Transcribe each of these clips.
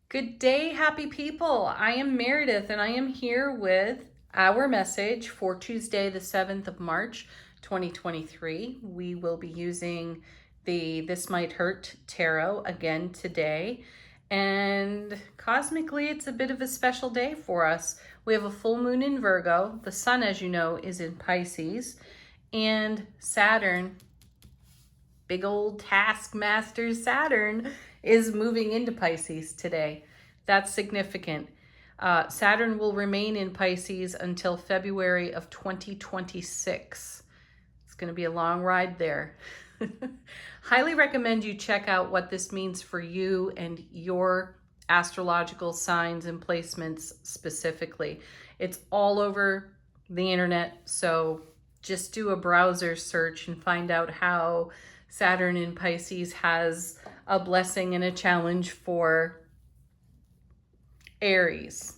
Good day, happy people. I am Meredith and I am here with our message for Tuesday, the 7th of March, 2023. We will be using the This Might Hurt Tarot again today. And cosmically, it's a bit of a special day for us. We have a full moon in Virgo. The sun, as you know, is in Pisces. And Saturn, big old taskmaster Saturn, is moving into Pisces today. That's significant. Saturn will remain in Pisces until February of 2026. It's going to be a long ride there. Highly recommend you check out what this means for you and your astrological signs and placements specifically. It's all over the internet, so just do a browser search and find out how Saturn in Pisces has a blessing and a challenge for Aries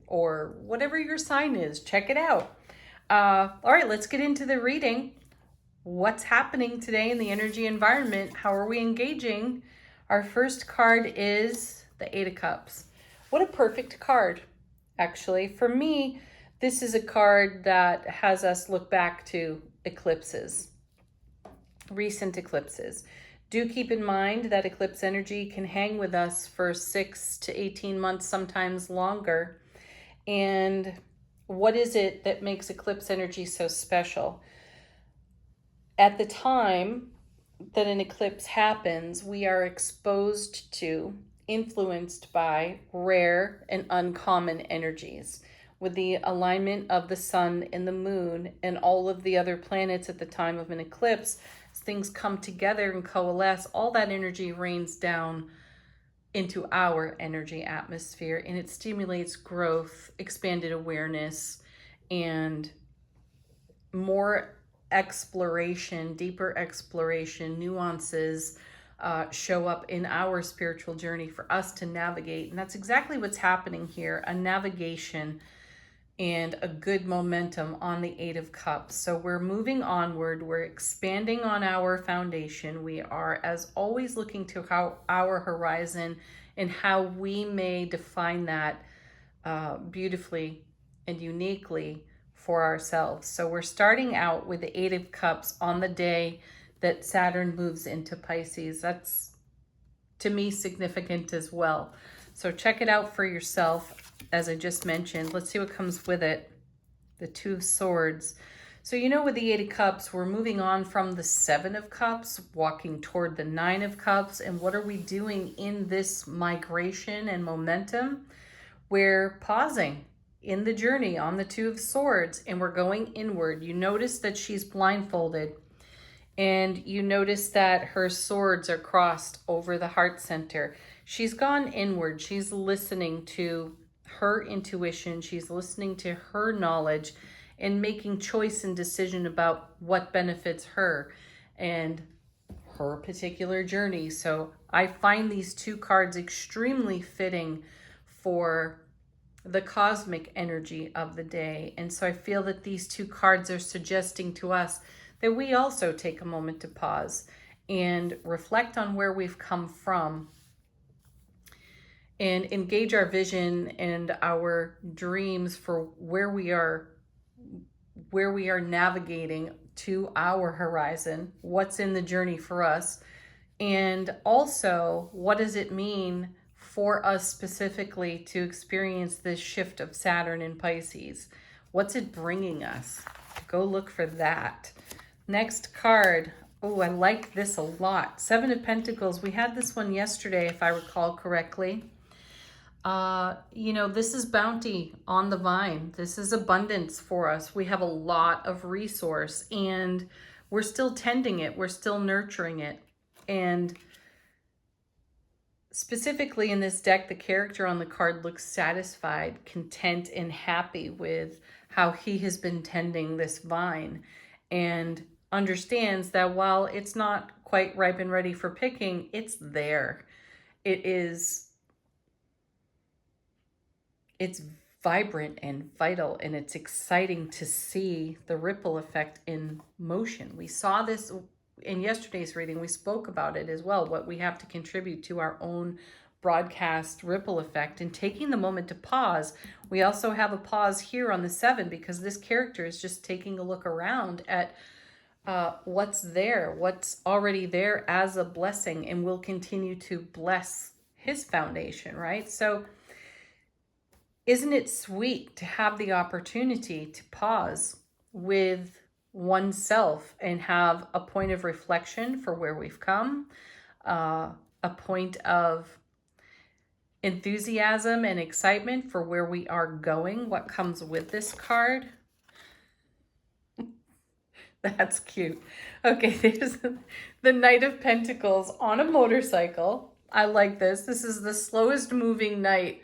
or whatever your sign is. Check it out. All right, let's get into the reading. What's happening today in the energy environment? How are we engaging? Our first card is the Eight of Cups. What a perfect card, actually. For me, this is a card that has us look back to eclipses, recent eclipses. Do keep in mind that eclipse energy can hang with us for 6 to 18 months, sometimes longer. And what is it that makes eclipse energy so special? At the time that an eclipse happens, we are exposed to, influenced by rare and uncommon energies. With the alignment of the sun and the moon and all of the other planets at the time of an eclipse, as things come together and coalesce, all that energy rains down into our energy atmosphere, and it stimulates growth, expanded awareness, and more exploration, deeper exploration, nuances show up in our spiritual journey for us to navigate. And that's exactly what's happening here, a navigation and a good momentum on the Eight of Cups. So we're moving onward. We're expanding on our foundation. We are, as always, looking to our horizon and how we may define that beautifully and uniquely for ourselves. So we're starting out with the Eight of Cups on the day that Saturn moves into Pisces. That's, to me, significant as well. So check it out for yourself. As I just mentioned, let's see what comes with it. The Two of Swords. So, with the Eight of Cups, we're moving on from the Seven of Cups, walking toward the Nine of Cups. And what are we doing in this migration and momentum? We're pausing in the journey on the Two of Swords, and we're going inward. You notice that she's blindfolded, and you notice that her swords are crossed over the heart center. She's gone inward. She's listening to her intuition. She's listening to her knowledge and making choice and decision about what benefits her and her particular journey. So I find these two cards extremely fitting for the cosmic energy of the day. And so I feel that these two cards are suggesting to us that we also take a moment to pause and reflect on where we've come from and engage our vision and our dreams for where we are navigating to our horizon, what's in the journey for us, and also what does it mean for us specifically to experience this shift of Saturn in Pisces. What's it bringing us? Go look for that. Next card. Oh, I like this a lot. Seven of Pentacles. We had this one yesterday, if I recall correctly. This is bounty on the vine. This is abundance for us. We have a lot of resource and we're still tending it. We're still nurturing it. And specifically in this deck, the character on the card looks satisfied, content, and happy with how he has been tending this vine and understands that while it's not quite ripe and ready for picking, it's there. It's vibrant and vital, and it's exciting to see the ripple effect in motion. We saw this in yesterday's reading. We spoke about it as well, what we have to contribute to our own broadcast ripple effect and taking the moment to pause. We also have a pause here on the 7 because this character is just taking a look around at what's there, what's already there as a blessing, and will continue to bless his foundation, right? So isn't it sweet to have the opportunity to pause with oneself and have a point of reflection for where we've come, a point of enthusiasm and excitement for where we are going, what comes with this card? That's cute. Okay, there's the Knight of Pentacles on a motorcycle. I like this. This is the slowest moving knight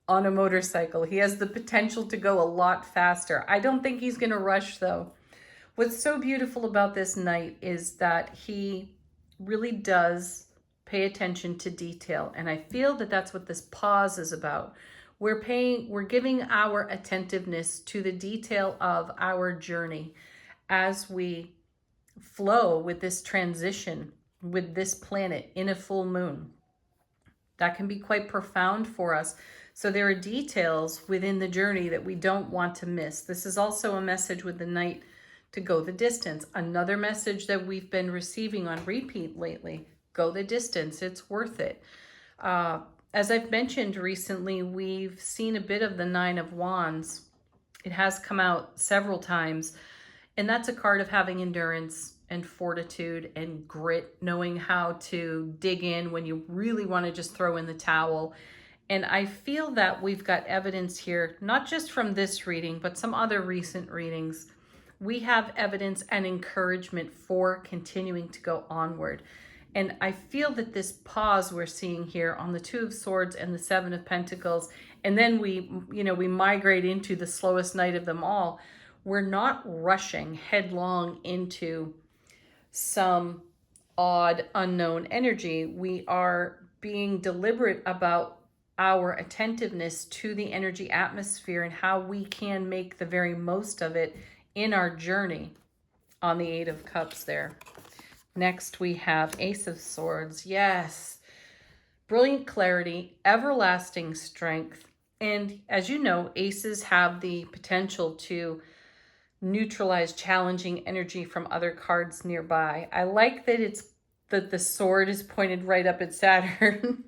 on a motorcycle. He has the potential to go a lot faster. I don't think he's going to rush though. What's so beautiful about this knight is that he really does pay attention to detail. And I feel that that's what this pause is about. We're giving our attentiveness to the detail of our journey as we flow with this transition with this planet in a full moon. That can be quite profound for us. So there are details within the journey that we don't want to miss. This is also a message with the Knight to go the distance. Another message that we've been receiving on repeat lately. Go the distance. It's worth it. As I've mentioned recently, we've seen a bit of the 9 of Wands. It has come out several times. And that's a card of having endurance and fortitude and grit, knowing how to dig in when you really want to just throw in the towel. And I feel that we've got evidence here, not just from this reading, but some other recent readings. We have evidence and encouragement for continuing to go onward. And I feel that this pause we're seeing here on the 2 of Swords and the 7 of Pentacles, and then we migrate into the slowest night of them all. We're not rushing headlong into some odd unknown energy. We are being deliberate about our attentiveness to the energy atmosphere and how we can make the very most of it in our journey on the 8 of Cups there. Next, we have Ace of Swords. Yes. Brilliant clarity, everlasting strength. And as you know, aces have the potential to neutralize challenging energy from other cards nearby. I like that the sword is pointed right up at Saturn.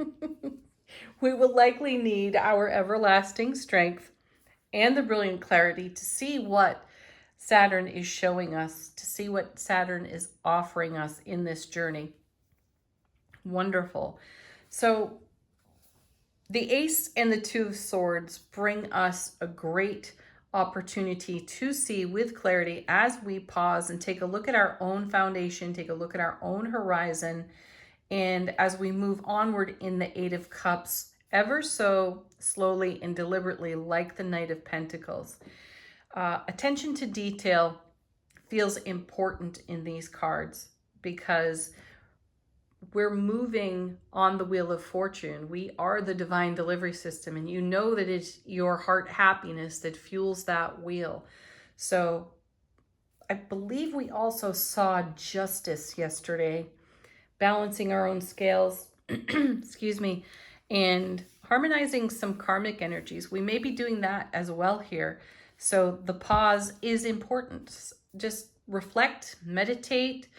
We will likely need our everlasting strength and the brilliant clarity to see what Saturn is showing us, to see what Saturn is offering us in this journey. Wonderful. So the Ace and the 2 of Swords bring us a great opportunity to see with clarity as we pause and take a look at our own foundation, take a look at our own horizon, and as we move onward in the 8 of Cups, ever so slowly and deliberately, like the Knight of Pentacles. Attention to detail feels important in these cards because we're moving on the wheel of fortune. We are the divine delivery system, and you know that it's your heart happiness that fuels that wheel. So I believe we also saw justice yesterday, balancing our own scales, excuse me, and harmonizing some karmic energies. We may be doing that as well here. So the pause is important. Just reflect, meditate,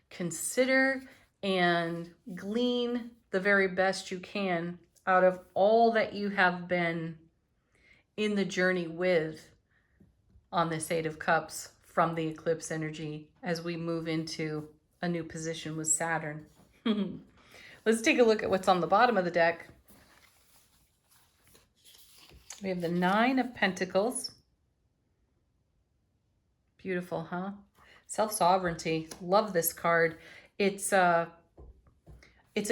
consider, and glean the very best you can out of all that you have been in the journey with on this 8 of Cups from the eclipse energy as we move into a new position with Saturn. Let's take a look at what's on the bottom of the deck. We have the 9 of Pentacles. Beautiful, huh? Self-sovereignty. Love this card. It's a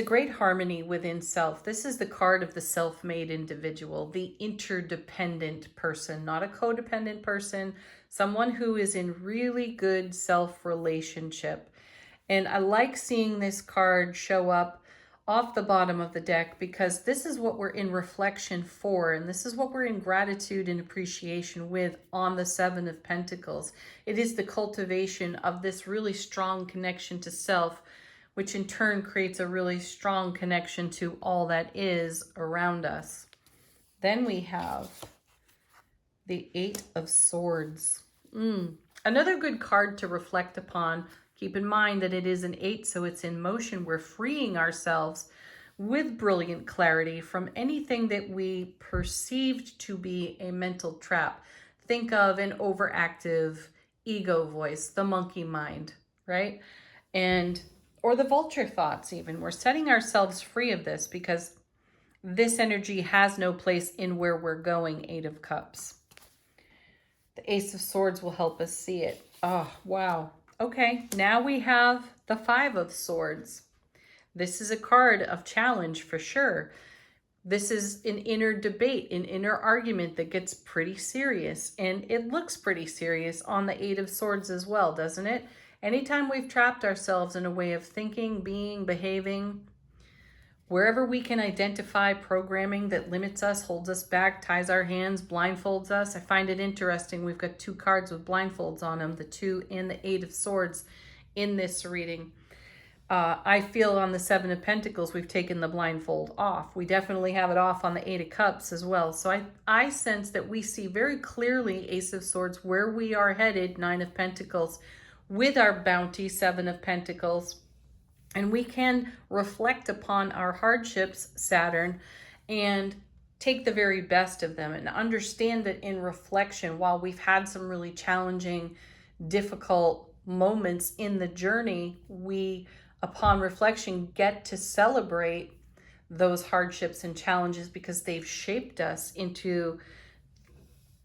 great harmony within self. This is the card of the self-made individual, the interdependent person, not a codependent person, someone who is in really good self-relationship. And I like seeing this card show up off the bottom of the deck because this is what we're in reflection for, and this is what we're in gratitude and appreciation with on the 7 of Pentacles. It is the cultivation of this really strong connection to self which in turn creates a really strong connection to all that is around us. Then we have the Eight of Swords. Another good card to reflect upon. Keep in mind that it is an 8, so it's in motion. We're freeing ourselves with brilliant clarity from anything that we perceived to be a mental trap. Think of an overactive ego voice, the monkey mind, right? Or the vulture thoughts even. We're setting ourselves free of this because this energy has no place in where we're going, Eight of Cups. The Ace of Swords will help us see it. Oh, wow. Okay, now we have the Five of Swords. This is a card of challenge for sure. This is an inner debate, an inner argument that gets pretty serious. And it looks pretty serious on the Eight of Swords as well, doesn't it? Anytime we've trapped ourselves in a way of thinking, being, behaving, wherever we can identify programming that limits us, holds us back, ties our hands, blindfolds us. I find it interesting. We've got 2 cards with blindfolds on them, the 2 and the 8 of Swords in this reading. I feel on the 7 of Pentacles, we've taken the blindfold off. We definitely have it off on the 8 of Cups as well. So I sense that we see very clearly, Ace of Swords, where we are headed, 9 of Pentacles, with our bounty, 7 of Pentacles. And we can reflect upon our hardships, Saturn, and take the very best of them and understand that in reflection, while we've had some really challenging, difficult moments in the journey, we, upon reflection, get to celebrate those hardships and challenges because they've shaped us into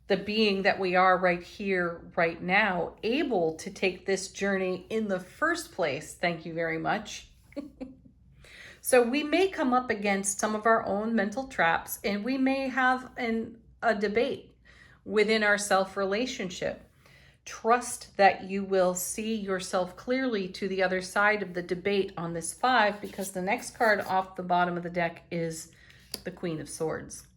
the being that we are right here, right now, able to take this journey in the first place. Thank you very much. So we may come up against some of our own mental traps, and we may have a debate within our self-relationship. Trust that you will see yourself clearly to the other side of the debate on this 5, because the next card off the bottom of the deck is the Queen of Swords.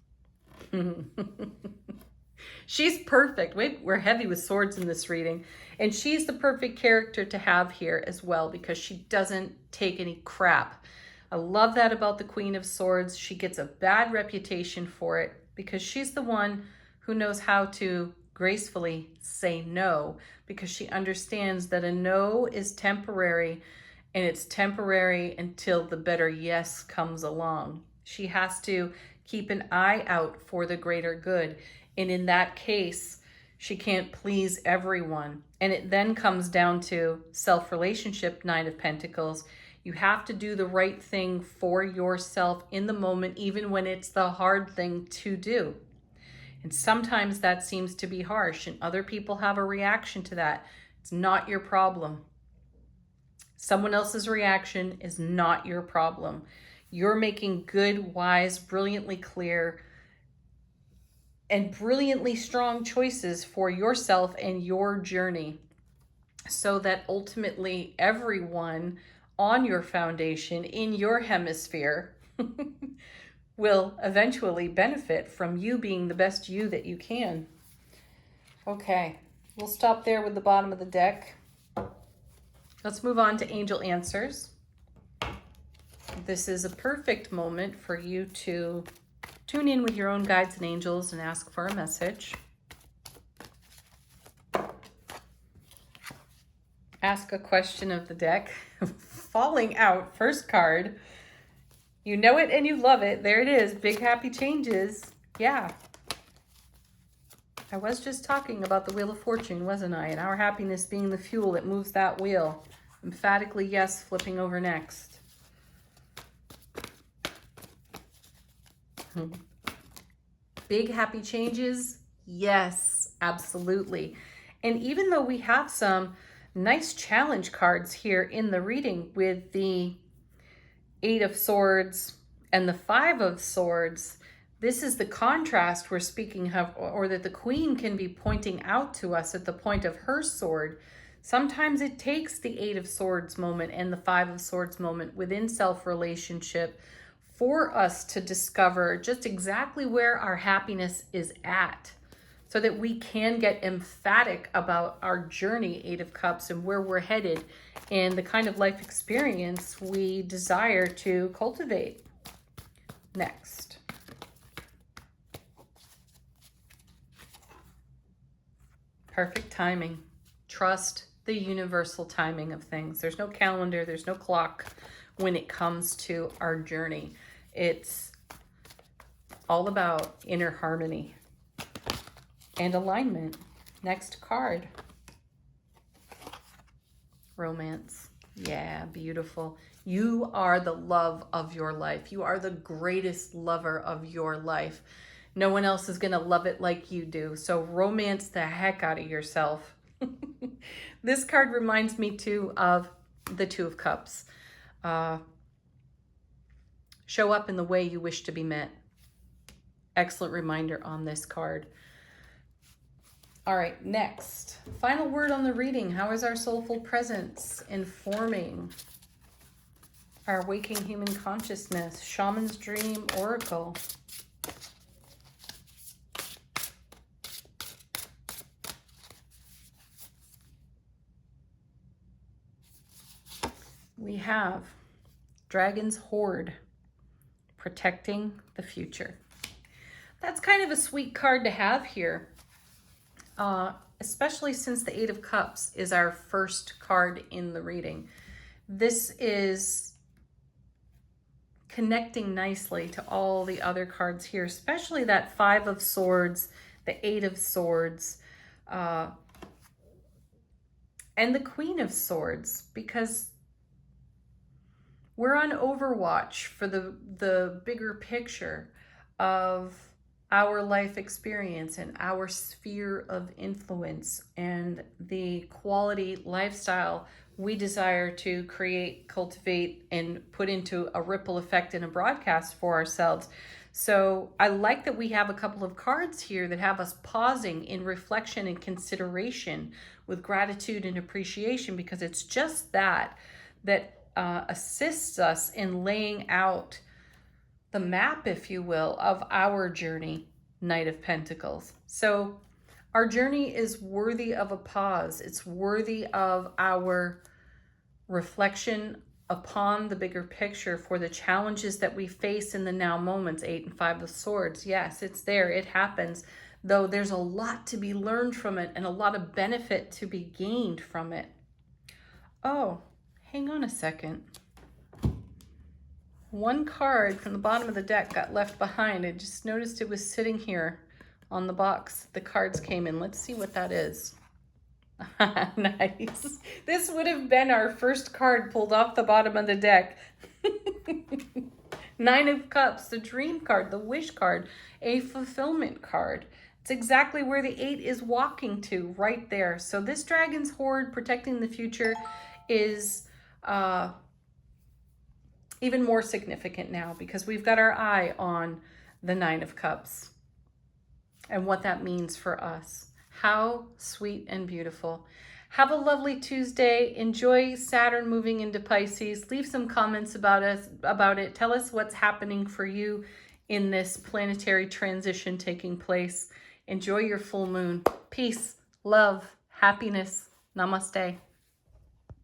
She's perfect. We're heavy with swords in this reading. And she's the perfect character to have here as well because she doesn't take any crap. I love that about the Queen of Swords. She gets a bad reputation for it because she's the one who knows how to gracefully say no, because she understands that a no is temporary, and it's temporary until the better yes comes along. She has to keep an eye out for the greater good. And in that case, she can't please everyone. And it then comes down to self-relationship, 9 of Pentacles. You have to do the right thing for yourself in the moment, even when it's the hard thing to do. And sometimes that seems to be harsh, and other people have a reaction to that. It's not your problem. Someone else's reaction is not your problem. You're making good, wise, brilliantly clear, and brilliantly strong choices for yourself and your journey, so that ultimately everyone on your foundation, in your hemisphere, will eventually benefit from you being the best you that you can. Okay, we'll stop there with the bottom of the deck. Let's move on to Angel Answers. This is a perfect moment for you to tune in with your own guides and angels and ask for a message. Ask a question of the deck. Falling out, first card. You know it and you love it. There it is. Big happy changes. Yeah. I was just talking about the Wheel of Fortune, wasn't I? And our happiness being the fuel that moves that wheel. Emphatically yes, flipping over next. Big happy changes? Yes, absolutely. And even though we have some nice challenge cards here in the reading with the 8 of Swords and the 5 of Swords, this is the contrast we're speaking of, or that the Queen can be pointing out to us at the point of her sword. Sometimes it takes the 8 of Swords moment and the 5 of Swords moment within self-relationship for us to discover just exactly where our happiness is at. so that we can get emphatic about our journey, Eight of Cups, and where we're headed and the kind of life experience we desire to cultivate. Next. Perfect timing. Trust the universal timing of things. There's no calendar, there's no clock when it comes to our journey. It's all about inner harmony and alignment. Next card. Romance. Yeah, beautiful. You are the love of your life. You are the greatest lover of your life. No one else is going to love it like you do. So romance the heck out of yourself. This card reminds me too of the Two of Cups. Show up in the way you wish to be met. Excellent reminder on this card. All right, next. Final word on the reading. How is our soulful presence informing our waking human consciousness? Shaman's Dream Oracle. We have Dragon's Hoard, protecting the future. That's kind of a sweet card to have here, especially since the Eight of Cups is our first card in the reading. This is connecting nicely to all the other cards here, especially that Five of Swords, the Eight of Swords, and the Queen of Swords, because we're on overwatch for the bigger picture of our life experience and our sphere of influence and the quality lifestyle we desire to create, cultivate, and put into a ripple effect in a broadcast for ourselves. So I like that we have a couple of cards here that have us pausing in reflection and consideration with gratitude and appreciation, because it's just that assists us in laying out the map, if you will, of our journey, Knight of Pentacles. So our journey is worthy of a pause. It's worthy of our reflection upon the bigger picture for the challenges that we face in the now moments. Eight and Five of Swords. Yes, it's there. It happens. Though there's a lot to be learned from it and a lot of benefit to be gained from it. Oh, hang on a second. One card from the bottom of the deck got left behind. I just noticed it was sitting here on the box. The cards came in. Let's see what that is. Nice. This would have been our first card pulled off the bottom of the deck. Nine of Cups, the dream card, the wish card, a fulfillment card. It's exactly where the eight is walking to, right there. So this Dragon's Hoard, protecting the future, is even more significant now because we've got our eye on the Nine of Cups and what that means for us. How sweet and beautiful. Have a lovely Tuesday. Enjoy Saturn moving into Pisces. Leave some comments about it. Tell us what's happening for you in this planetary transition taking place. Enjoy your full moon. Peace, love, happiness. Namaste.